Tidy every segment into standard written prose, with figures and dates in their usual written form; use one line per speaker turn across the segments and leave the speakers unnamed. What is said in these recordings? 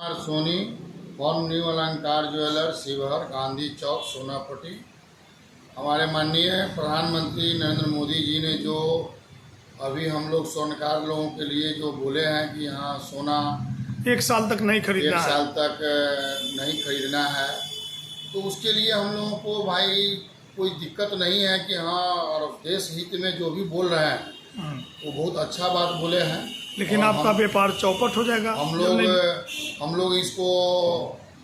Soni form new अलंकार jeweller Sheohar Gandhi चौक सोनापट्टी। हमारे माननीय प्रधानमंत्री नरेंद्र मोदी जी ने जो अभी हम लोग स्वर्णकार लोगों के लिए जो बोले हैं कि हाँ सोना
1 साल तक नहीं खरीदना
एक
है।
साल तक नहीं खरीदना है, तो उसके लिए हम लोगों को भाई कोई दिक्कत नहीं है कि हाँ, और देश हित में जो भी बोल रहे हैं वो बहुत अच्छा बात बोले हैं।
लेकिन
और
आपका व्यापार चौपट हो जाएगा।
हम लोग इसको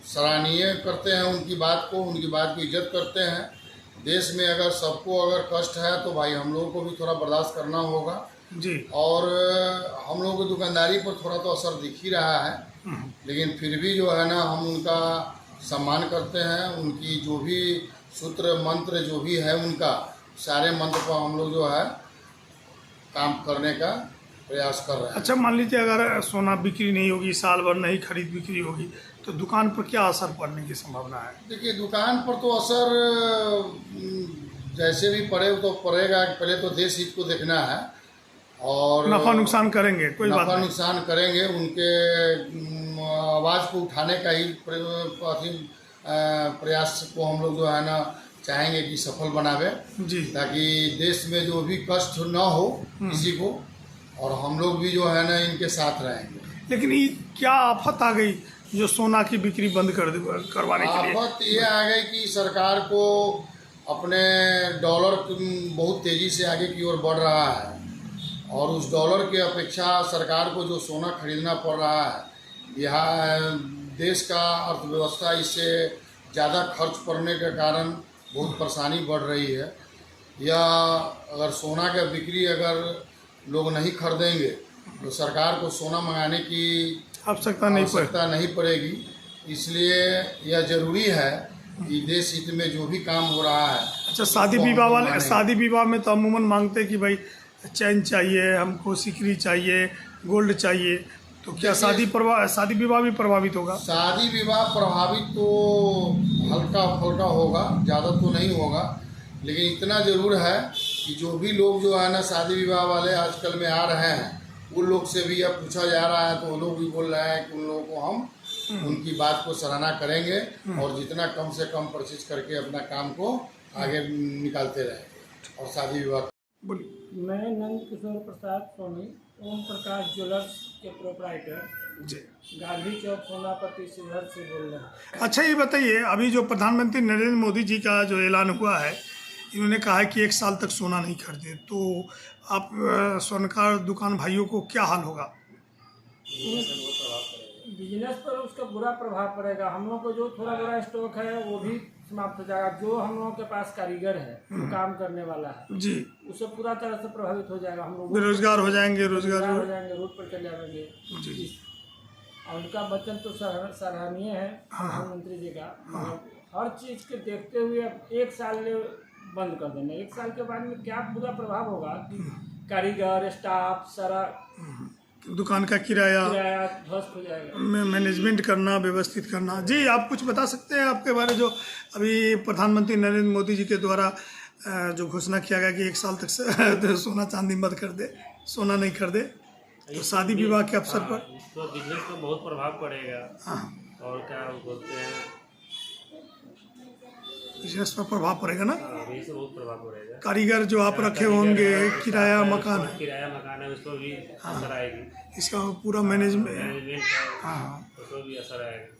सराहनीय करते हैं, उनकी बात को इज्जत करते हैं। देश में अगर सबको अगर कष्ट है तो भाई हम लोगों को भी थोड़ा बर्दाश्त करना होगा
जी।
और हम लोगों की दुकानदारी पर थोड़ा तो असर दिख ही रहा है, लेकिन फिर भी जो है ना हम उनका सम्मान करते हैं। उनकी जो भी सूत्र मंत्र जो भी है उनका सारे मंत्र पर हम लोग जो है काम करने का प्रयास कर रहे हैं।
अच्छा, मान लीजिए अगर सोना बिक्री नहीं होगी, साल भर नहीं खरीद बिक्री होगी, तो दुकान पर क्या असर पड़ने की संभावना है?
देखिए, दुकान पर तो असर जैसे भी पड़े तो पड़ेगा। पहले तो देश हित को देखना है और
नफा नुकसान करेंगे, कोई बात
नफा
नहीं।
नुकसान करेंगे। उनके आवाज़ को उठाने का ही प्रयास को हम लोग जो है ना चाहेंगे कि सफल बनावे
जी।
ताकि देश में जो भी कष्ट ना हो किसी को, और हम लोग भी जो है ना इनके साथ रहेंगे।
लेकिन ये क्या आफत आ गई जो सोना की बिक्री बंद करवाने के लिए?
आफत ये आ गई कि सरकार को अपने डॉलर बहुत तेज़ी से आगे की ओर बढ़ रहा है और उस डॉलर की अपेक्षा सरकार को जो सोना खरीदना पड़ रहा है, यहाँ देश का अर्थव्यवस्था इससे ज़्यादा खर्च पड़ने के कारण बहुत परेशानी बढ़ रही है। या अगर सोना का बिक्री अगर लोग नहीं खरीदेंगे तो सरकार को सोना मंगाने की
आवश्यकता
नहीं पड़ेगी। इसलिए यह जरूरी है कि देश हित में जो भी काम हो रहा है।
अच्छा, शादी विवाह में तो अमूमन मांगते हैं कि भाई चैन चाहिए, हमको सिकरी चाहिए, गोल्ड चाहिए, तो क्या शादी विवाह भी प्रभावित होगा?
शादी विवाह प्रभावित तो हल्का फुल्का होगा, ज़्यादा तो नहीं होगा, लेकिन इतना ज़रूर है कि जो भी लोग जो है ना शादी विवाह वाले आजकल में आ रहे हैं उन लोग से भी अब पूछा जा रहा है तो वो लोग भी बोल रहे हैं कि उन लोगों को हम उनकी बात को सराहना करेंगे और जितना कम से कम परचेज करके अपना काम को आगे निकालते रहेंगे। और शादी विवाह
मैं नंद किशोर प्रसाद सोनी ओम प्रकाश ज्वेलर्स के प्रोपराइटर
जी,
गांधी चौक सोनापट्टी शिवहर से बोल रहे हैं।
अच्छा, ये बताइए, अभी जो प्रधानमंत्री नरेंद्र मोदी जी का जो ऐलान हुआ है, इन्होंने कहा है कि 1 साल तक सोना नहीं खरीदे, तो आप स्वर्णकार दुकान भाइयों को क्या हाल होगा?
बिजनेस पर उसका बुरा प्रभाव पड़ेगा। हम लोग को जो थोड़ा बड़ा स्टॉक है वो भी समाप्त हो जाएगा। जो हम लोगों के पास कारीगर है जो काम करने वाला है
जी,
उससे पूरा तरह से प्रभावित हो जाएगा। हम लोग
बेरोजगार हो जाएंगे,
रोजगार हो जाएंगे, रोड पर चले जाएंगे।
जी।
और उनका वचन तो सराहनीय है प्रधानमंत्री जी का। हर चीज के देखते हुए अब 1 साल बंद कर देना, 1 साल के बाद में क्या बुरा प्रभाव होगा कि कारीगर, स्टाफ, सारा
दुकान का किराया
ध्वस्त हो जाएगा।
मैनेजमेंट करना, व्यवस्थित करना। जी, आप कुछ बता सकते हैं आपके बारे जो अभी प्रधानमंत्री नरेंद्र मोदी जी के द्वारा जो घोषणा किया गया कि 1 साल तक से सोना चांदी मत कर दे, सोना नहीं खरीदे, तो शादी विवाह के अवसर पर
तो बिजनेस पर बहुत प्रभाव पड़ेगा।
हाँ,
और क्या बोलते हैं,
बिजनेस पर प्रभाव पड़ेगा ना।
अभी से बहुत प्रभाव पड़ेगा।
कारीगर जो आप रखे होंगे, किराया मकान
है, उस पर भी असर आएगी।
इसका पूरा मैनेजमेंट,
मैनेजमेंट
हाँ,
उस पर भी असर आएगा।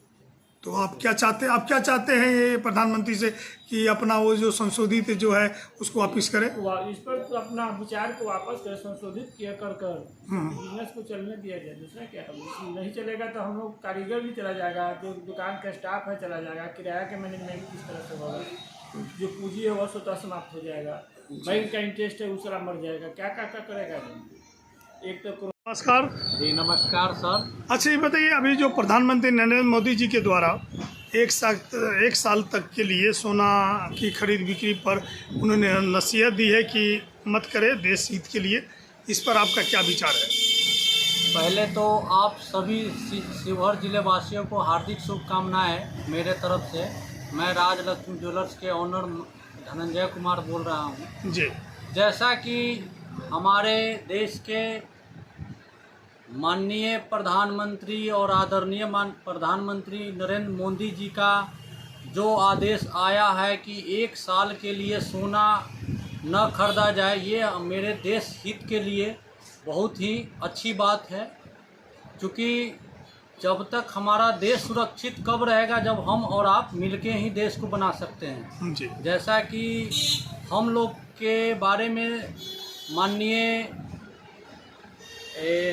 तो आप क्या चाहते हैं ये प्रधानमंत्री से कि अपना वो जो संशोधित जो है उसको वापिस करें?
इस पर तो अपना विचार को वापस करें, संशोधित किया कर बिजनेस को चलने दिया जाए। दूसरा क्या है, नहीं चलेगा तो हम लोग कारीगर भी चला जाएगा, जो दुकान का स्टाफ है चला जाएगा, किराया के मैनेजमेंट किस तरह से होगा, जो पूंजी है वह स्वतः समाप्त हो जाएगा, बैंक का इंटरेस्ट है दूसरा मर जाएगा। क्या करेगा? एक तो
नमस्कार
जी, नमस्कार सर।
अच्छा, ये बताइए, अभी जो प्रधानमंत्री नरेंद्र मोदी जी के द्वारा 1 साल तक के लिए सोना की खरीद बिक्री पर उन्होंने नसीहत दी है कि मत करें देश हित के लिए, इस पर आपका क्या विचार है?
पहले तो आप सभी शिवहर जिले वासियों को हार्दिक शुभकामनाएं मेरे तरफ से। मैं राजलक्ष्मी ज्वेलर्स के ओनर धनंजय कुमार बोल रहा हूँ।
जी,
जैसा कि हमारे देश के माननीय प्रधानमंत्री और आदरणीय प्रधानमंत्री नरेंद्र मोदी जी का जो आदेश आया है कि 1 साल के लिए सोना न खरीदा जाए, ये मेरे देश हित के लिए बहुत ही अच्छी बात है। क्योंकि जब तक हमारा देश सुरक्षित कब रहेगा, जब हम और आप मिलके ही देश को बना सकते हैं।
जी
जैसा कि हम लोग के बारे में माननीय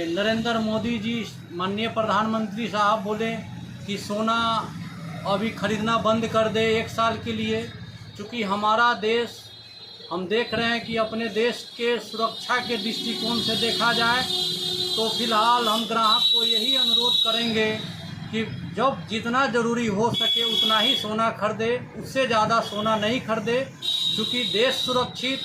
नरेंद्र मोदी जी, माननीय प्रधानमंत्री साहब बोले कि सोना अभी खरीदना बंद कर दे 1 साल के लिए। क्योंकि हमारा देश, हम देख रहे हैं कि अपने देश के सुरक्षा के दृष्टिकोण से देखा जाए तो फिलहाल हम ग्राहक को यही अनुरोध करेंगे कि जब जितना ज़रूरी हो सके उतना ही सोना खरीदे, उससे ज़्यादा सोना नहीं खरीदे। क्योंकि देश सुरक्षित,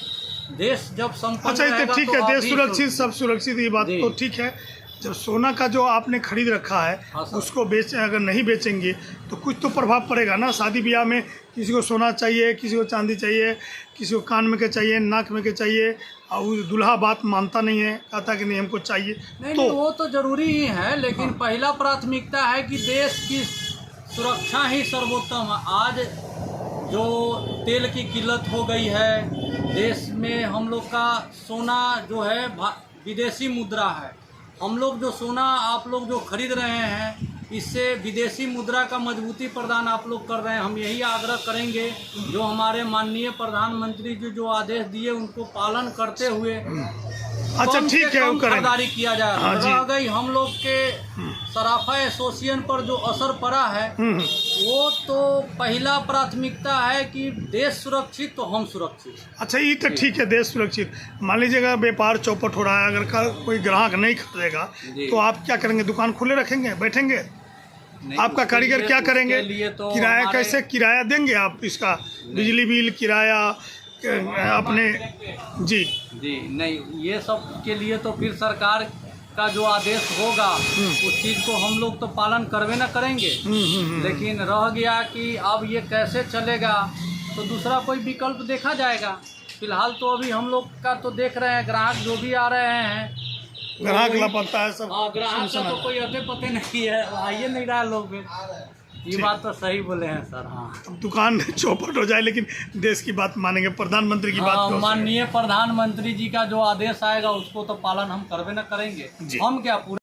देश जब संपन्न
अच्छा, ये
रहेगा
तो ठीक
तो
है,
आप
देश
भी
सुरक्षित, सब सुरक्षित, ये बात
जी।
तो ठीक है। जब सोना का जो आपने खरीद रखा है
हाँ सर।
उसको अगर नहीं बेचेंगे तो कुछ तो प्रभाव पड़ेगा ना। शादी ब्याह में किसी को सोना चाहिए, किसी को चांदी चाहिए, किसी को कान में के चाहिए, नाक में के चाहिए, और वो दूल्हा बात मानता नहीं है, कहता कि नहीं हमको चाहिए।
नहीं, वो तो जरूरी ही है, लेकिन पहला प्राथमिकता है कि देश की सुरक्षा ही सर्वोत्तम है। आज जो तेल की किल्लत हो गई है देश में, हम लोग का सोना जो है विदेशी मुद्रा है। हम लोग जो सोना आप लोग जो खरीद रहे हैं, इससे विदेशी मुद्रा का मजबूती प्रदान आप लोग कर रहे हैं। हम यही आग्रह करेंगे जो हमारे माननीय प्रधानमंत्री जी जो आदेश दिए उनको पालन करते हुए
अच्छा, ठीक है, वो करेंगे।
खरीदारी किया जाए।
हाँ जी।
रह गई हम लोग के सराफा एसोसिएशन पर जो असर पड़ा है, वो तो पहला प्राथमिकता है कि देश सुरक्षित तो हम सुरक्षित।
अच्छा, ये तो ठीक है, देश सुरक्षित। मान लीजिए अगर व्यापार चौपट हो रहा है, अगर कल कोई ग्राहक नहीं खरीदेगा तो आप क्या करेंगे? दुकान खुले रखेंगे, बैठेंगे? आपका कारीगर क्या करेंगे?
तो
किराया कैसे किराया देंगे आप इसका? बिजली बिल, किराया अपने? जी
नहीं, ये सब के लिए तो फिर सरकार का जो आदेश होगा उस चीज़ को हम लोग तो पालन करवे न करेंगे। लेकिन रह गया कि अब ये कैसे चलेगा, तो दूसरा कोई विकल्प देखा जाएगा। फिलहाल तो अभी हम लोग का तो देख रहे हैं, ग्राहक जो भी आ रहे हैं,
ग्राहक लापता है सब।
हाँ, ग्राहक का तो कोई अते पते नहीं है, आइए नहीं रहा लोग भी। ये बात तो सही बोले हैं सर। हाँ,
अब दुकान चौपट हो जाए लेकिन देश की बात मानेंगे, प्रधानमंत्री की बात
हाँ,
क्यों?
माननीय प्रधानमंत्री जी का जो आदेश आएगा उसको तो पालन हम करवे न करेंगे। हम क्या पूरे